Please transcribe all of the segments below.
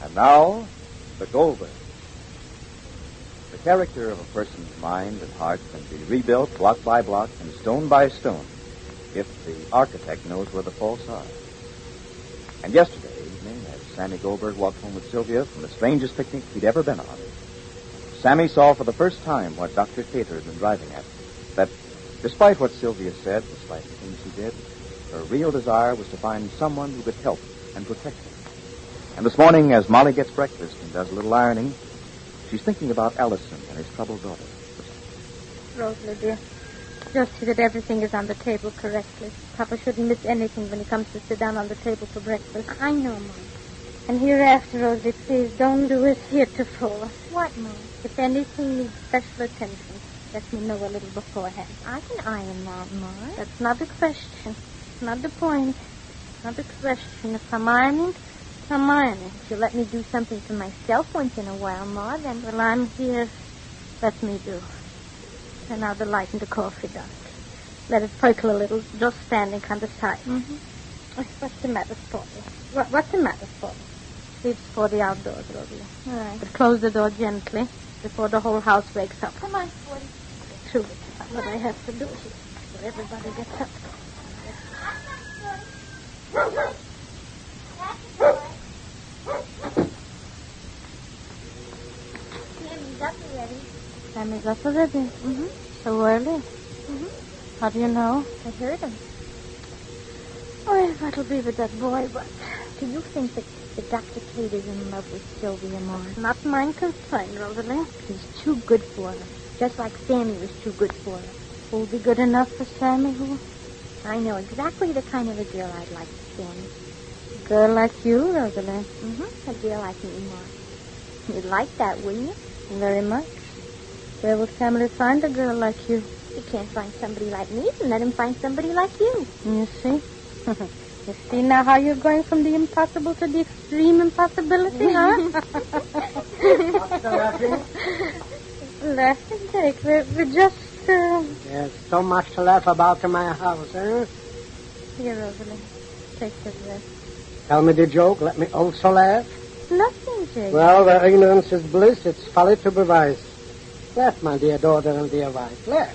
And now, the Goldbergs. The character of a person's mind and heart can be rebuilt block by block and stone by stone if the architect knows where the faults are. And yesterday evening, as Sammy Goldberg walked home with Sylvia from the strangest picnic he'd ever been on, Sammy saw for the first time what Dr. Cater had been driving at, that despite what Sylvia said, despite the things she did, her real desire was to find someone who could help and protect her. And this morning, as Molly gets breakfast and does a little ironing, she's thinking about Allison and his troubled daughter. Rosalie, dear, just see that everything is on the table correctly. Papa shouldn't miss anything when he comes to sit down on the table for breakfast. I know, Mom. And hereafter, Rosalie, please don't do as heretofore. What, Mom? If anything needs special attention, let me know a little beforehand. I can iron that, Mom. That's not the question. Not the point. Not the question. If I'm ironing, I'm ironing. If you let me do something for myself once in a while, Ma, then... Well, I'm here. Let me do. Turn out the light in the coffee duct. Let it percolate a little, just standing on the side. Mm-hmm. What's the matter, Spotty? What's the matter, Spotty? Leave Spotty outdoors, Rosalie. All right. But close the door gently before the whole house wakes up. Come on, Spotty. True. That's what I have to do here. So everybody gets up. Sammy's up already. Sammy's up already? Mm-hmm. So early? Mm-hmm. How do you know? I heard him. Oh, what'll be with that boy, but... Do you think that Dr. Kate is in love with Sylvia, Mom? Not mine concern, Rosalie. He's too good for her. Just like Sammy was too good for her. Who'll be good enough for Sammy? Who? I know exactly the kind of a girl I'd like for Sammy. A girl like you, Rosalie? Mm-hmm. A girl like me, Mom. You'd like that, wouldn't you? Very much. Where will Sammy find a girl like you? He can't find somebody like me, then let him find somebody like you. You see? You see now how you're going from the impossible to the extreme impossibility, huh? What's the laughing? Laughing, Jake. We're just... There's so much to laugh about in my house, eh? Here, Rosalie. Take this rest. Tell me the joke. Let me also laugh. Nothing, Jake. Well, where ignorance is bliss, it's folly to devise. Laugh, my dear daughter and dear wife. Laugh.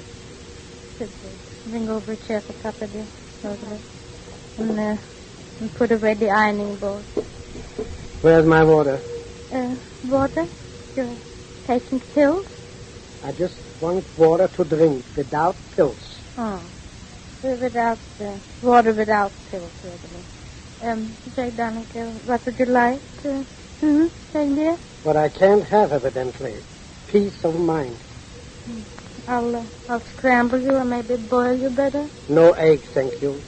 Sit, Jake. Bring over a chair for Papa, dear, Rosalie. And put away the ironing board. Where's my water? Water? You're taking pills? I just want water to drink without pills. Oh. Without, water without pills, Rosalie. Jake, darling, what would you like? Jake, dear? What I can't have, evidently. Peace of mind. I'll scramble you or maybe boil you better. No eggs, thank you.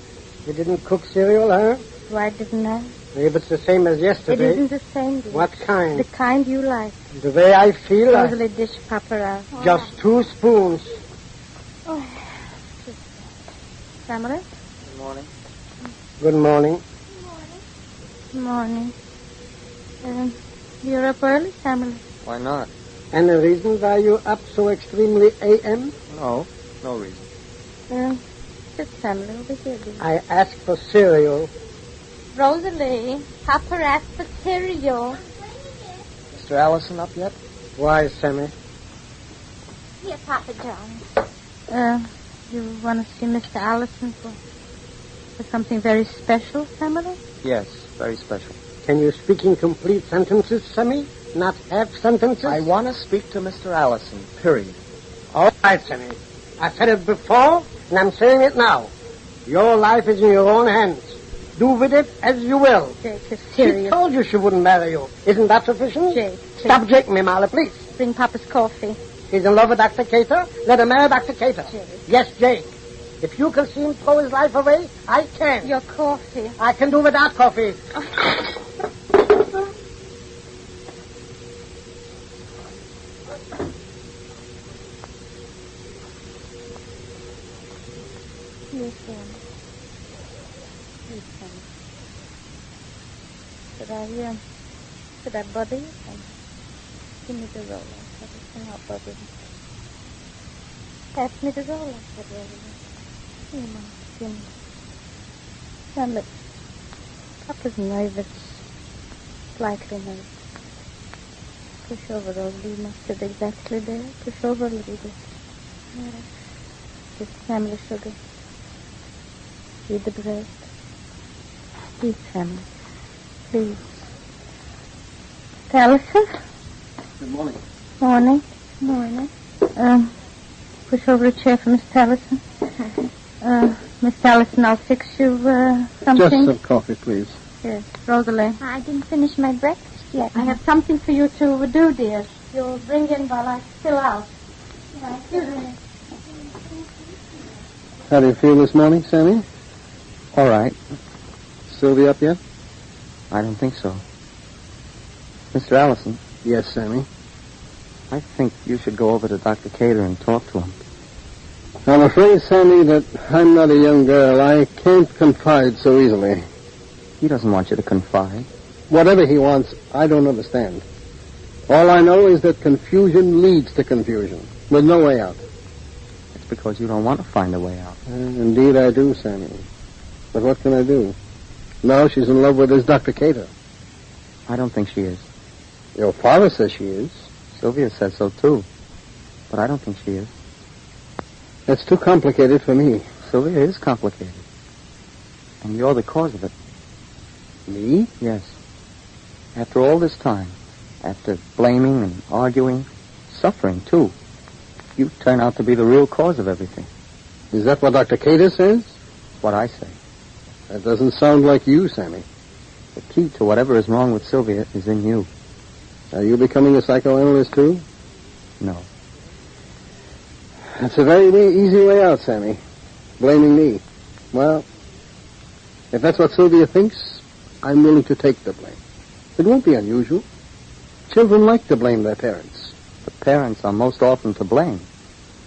You didn't cook cereal, huh? Why didn't I? Maybe it's the same as yesterday. It isn't the same, dear. What kind? The kind you like. The way I feel, Rosalie, dish Papa out. Just 2 spoons. Oh. Samara? Good morning. Good morning. Good morning. You're up early, Samara? Why not? Any reason why you up so extremely a.m.? No reason. Sit, Samara, over here, dear. I asked for cereal. Rosalie, Papa asked for cereal. Mr. Allison up yet? Why, Sammy? Here, Papa John. You want to see Mr. Allison for something very special, Samara? Yes, very special. Can you speak in complete sentences, Sammy? Not half sentences? I want to speak to Mr. Allison, period. All right, Sammy. I said it before, and I'm saying it now. Your life is in your own hands. Do with it as you will. Jake, you're serious. She told you she wouldn't marry you. Isn't that sufficient? Jake. Stop Jake me, Molly, please. Bring Papa's coffee. He's in love with Dr. Cater. Let him marry Dr. Cater. Jake. Yes, Jake. If you can see him throw his life away, I can. Your coffee. I can do without coffee. Listen. Should I bother you? Give me the roller. I cannot bother you. Pass me the roller. Here, Mom. Give me. Now, look. Papa's nervous. Slightly nervous. Push over those blue mustard exactly there. Push over a little bit. Yeah. Just family sugar. Feed the breast. Eat, family. Please. Allison? Good morning. Morning. Morning. Push over a chair for Miss Allison. Miss Allison, I'll fix you, something. Just some coffee, please. Yes, Rosalie. I didn't finish my breakfast yet. I have something for you to do, dear. You'll bring in while I fill out. Thank you. How do you feel this morning, Sammy? All right. Sylvia up yet? I don't think so. Mr. Allison, Yes, Sammy. I think you should go over to Dr. Cater and talk to him. I'm afraid, Sammy, that I'm not a young girl. I can't confide so easily. He doesn't want you to confide. Whatever he wants, I don't understand. All I know is that confusion leads to confusion, with no way out. It's because you don't want to find a way out. Indeed I do, Sammy. But what can I do? Now she's in love with this Dr. Cater. I don't think she is. Your father says she is. Sylvia says so, too. But I don't think she is. That's too complicated for me. Sylvia is complicated. And you're the cause of it. Me? Yes. After all this time, after blaming and arguing, suffering, too, you turn out to be the real cause of everything. Is that what Dr. Cater says? That's what I say. That doesn't sound like you, Sammy. The key to whatever is wrong with Sylvia is in you. Are you becoming a psychoanalyst, too? No. That's a very easy way out, Sammy. Blaming me. Well, if that's what Sylvia thinks, I'm willing to take the blame. It won't be unusual. Children like to blame their parents. The parents are most often to blame.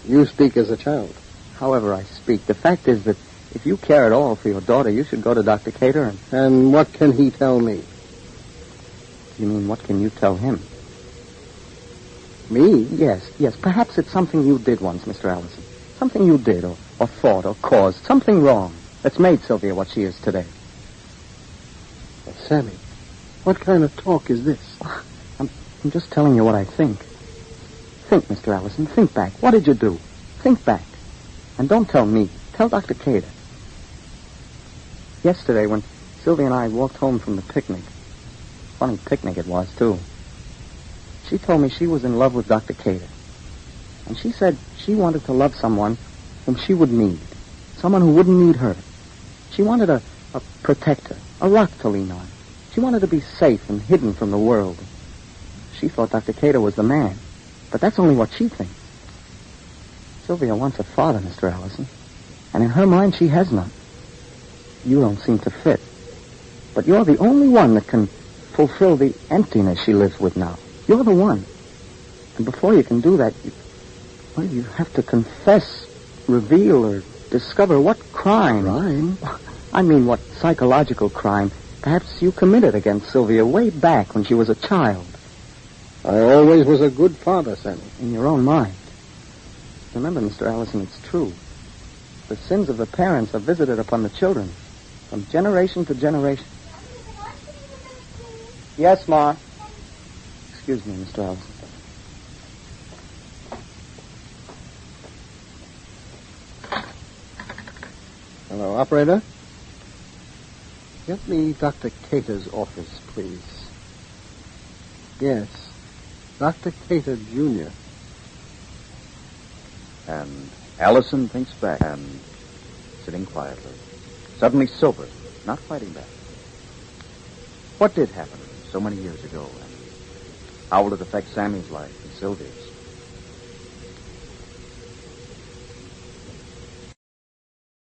You speak as a child. However I speak, the fact is that if you care at all for your daughter, you should go to Dr. Cater and... And what can he tell me? You mean, what can you tell him? Me? Yes. Perhaps it's something you did once, Mr. Allison. Something you did, or thought, or caused. Something wrong that's made Sylvia what she is today. Well, Sammy, what kind of talk is this? I'm just telling you what I think. Think, Mr. Allison. Think back. What did you do? Think back. And don't tell me. Tell Dr. Cater. Yesterday, when Sylvia and I walked home from the picnic, funny picnic it was, too, she told me she was in love with Dr. Cater. And she said she wanted to love someone whom she would need. Someone who wouldn't need her. She wanted a protector, a rock to lean on. She wanted to be safe and hidden from the world. She thought Dr. Cater was the man. But that's only what she thinks. Sylvia wants a father, Mr. Allison. And in her mind, she has none. You don't seem to fit. But you're the only one that can fulfill the emptiness she lives with now. You're the one. And before you can do that, you have to confess, reveal, or discover what crime. Crime? I mean, what psychological crime perhaps you committed against Sylvia way back when she was a child. I always was a good father, Sammy. In your own mind. Remember, Mr. Allison, it's true. The sins of the parents are visited upon the children from generation to generation. Yes, Ma. Excuse me, Mr. Allison. Hello, operator. Get me Dr. Cater's office, please. Yes, Dr. Cater, Jr. And Allison thinks back and, sitting quietly, suddenly sober, not fighting back. What did happen so many years ago, and how will it affect Sammy's life and Sylvia's?